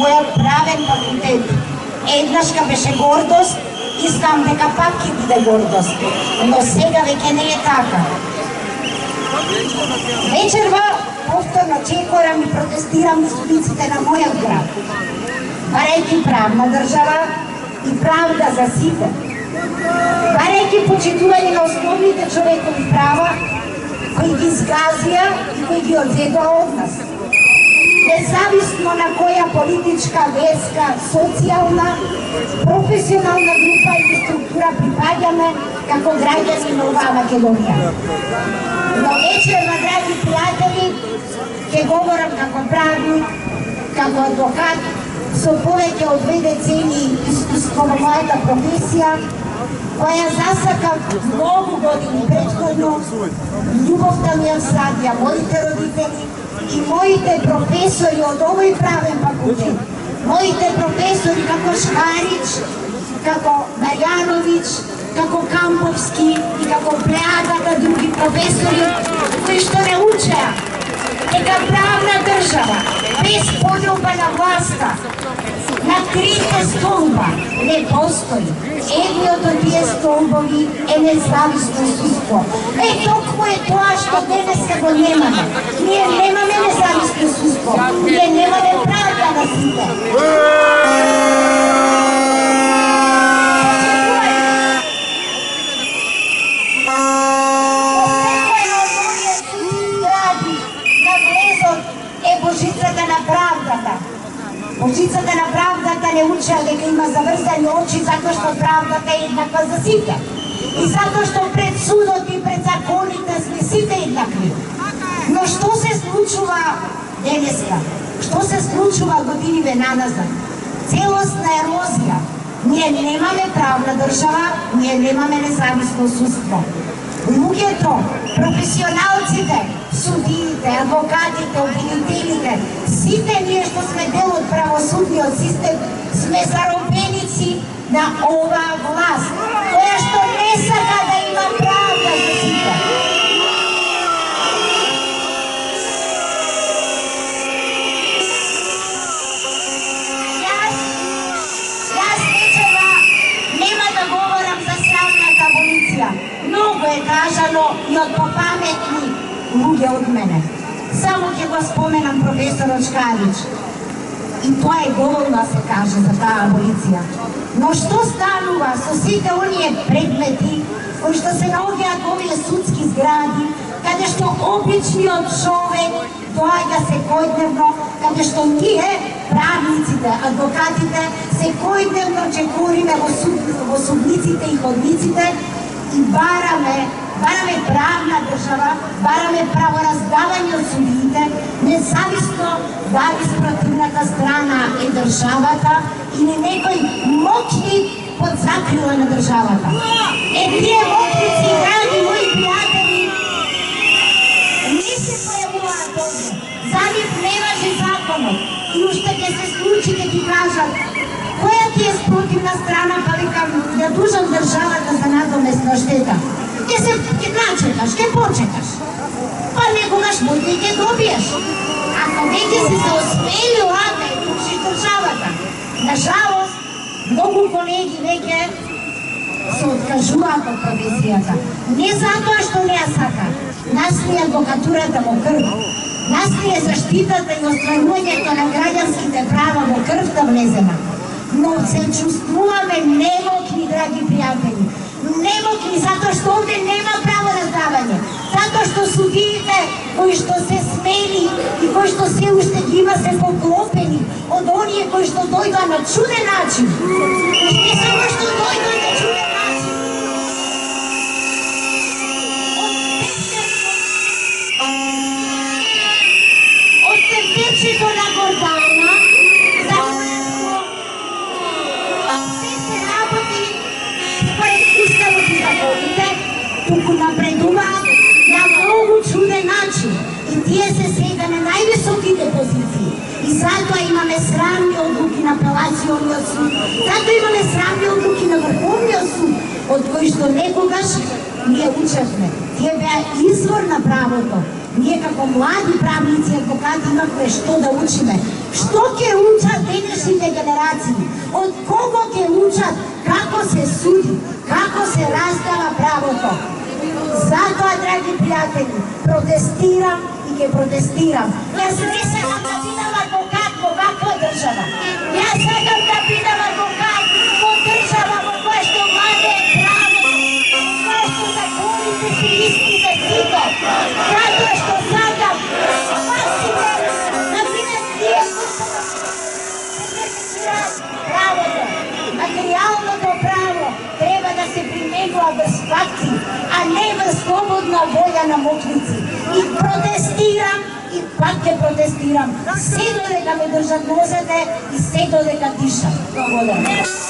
мојот правен факултет. Еднашка беше гордост и знам дека пак ќе биде гордост, но сега веќе не е така. Вечерва повторно чекорам и протестирам на улиците на мојот град, барајќи правна држава и правда за сите, барајќи почитување на основните човекови права кои ги изгазија и кои ги одзедоа од нас. Независно на која политичка, верска, социјална, професионална група или структура припаѓаме како граѓани на оваа Македонија. Но вечерва, драги пријатели, ќе говорам како правник, како адвокат, со повеќе од 2 децени искуство во мојата професија, која засакав многу години претходно, љубовта ми ја всадија моите родители и моите професори од овој правен факултет, моите професори како Шкарич, како Марјановиќ, како Камповски и како плеадата други професори кои што не учеа дека правна држава без подоба на власта на 3 столба не постои. Едниот од тие столбови е независно судство. Токму е тоа што денеска го немаме. Ние немаме независно судство. Ние немаме правда на сите. Божицата на правдата не учеа дека има заврзани очи затоа што правдата е еднаква за сите. И затоа што пред судот и пред законите сме сите еднакви. Но што се случува денеска? Што се случува години наназад? Целосна ерозија. Ние немаме правна држава, ние немаме независно судство. Луѓето, професионалците, судиите, адвокатите, обвинителите, сите ние што сме дел од правосудниот систем, сме заробеници на оваа власт, која што не сака да има правда за сите. Јас вечера нема да говорам за срамната аболиција. Многу е кажано и од попаметни луѓе од мене. Само ќе го споменам професорот Шкарич. И тоа е доволно да се каже за таа аболиција. Но што станува со сите оние предмети кои што се наоѓаат во овие судски згради, каде што обичниот човек доаѓа секојдневно, каде што ние, правниците, адвокатите, секојдневно чекориме во судниците и ходниците и бараме правна држава, бараме правораздавање од судиите, независно дали спротивната страна е државата или некој моќник под закрила на државата. Тие моќници, драги мои пријатели, не се појавуваат овде. За нив не важи законот. И уште ќе се случи, ќе ти кажат која ти е спротивна страна, па викам, ја дужам државата за надоместна штета. Ќе начекаш, ќе почекаш. Па некогаш може и ќе добиеш. Ако веќе си се осмелила да ја тушиш државата. Нажалост, многу колеги веќе се откажуваат од професијата. Не затоа што не ја сакаат. Нас ни адвокатурата во крв. Нас ни е заштитата и остварувањето на граѓанските права во крвта влезена. Но се чувствуваме немокни, драги пријатели. Немокни, затоа што овде нема право раздавање. Затоа што судиите кои што се смели и кои што се уште ги има се поклопени од оние кои што дојдоа на чуден начин. Не само што дојдоа на чуден начин. Од срцето на Гордана, туку напредуваат на многу чуден начин и тие се сега на највисоките позиции. И затоа имаме срамни одлуки на апелациониот суд, затоа имаме срамни одлуки на Врховниот суд, од кои што некогаш ние учевме. Тие беа извор на правото. ние како млади правници и адвокати имаме што да учиме. Што ќе учат денешните генерации? Од кого ќе учат како се суди, како се раздава правото? Затоа, драги пријатели, протестирам и ќе протестирам. Јас не сакам да бидам адвокат во ваква држава. Јас сакам да бидам адвокат во држава во која што владе правото, која што законите се исти за сите. Затоа што сакам да бидат тие правото. Материјалното право треба да се применува без факти, а не без слободна волја на моќници. И протестирам, и пак ќе протестирам, се додека ме држат нозете и се додека дишам. Благодарам.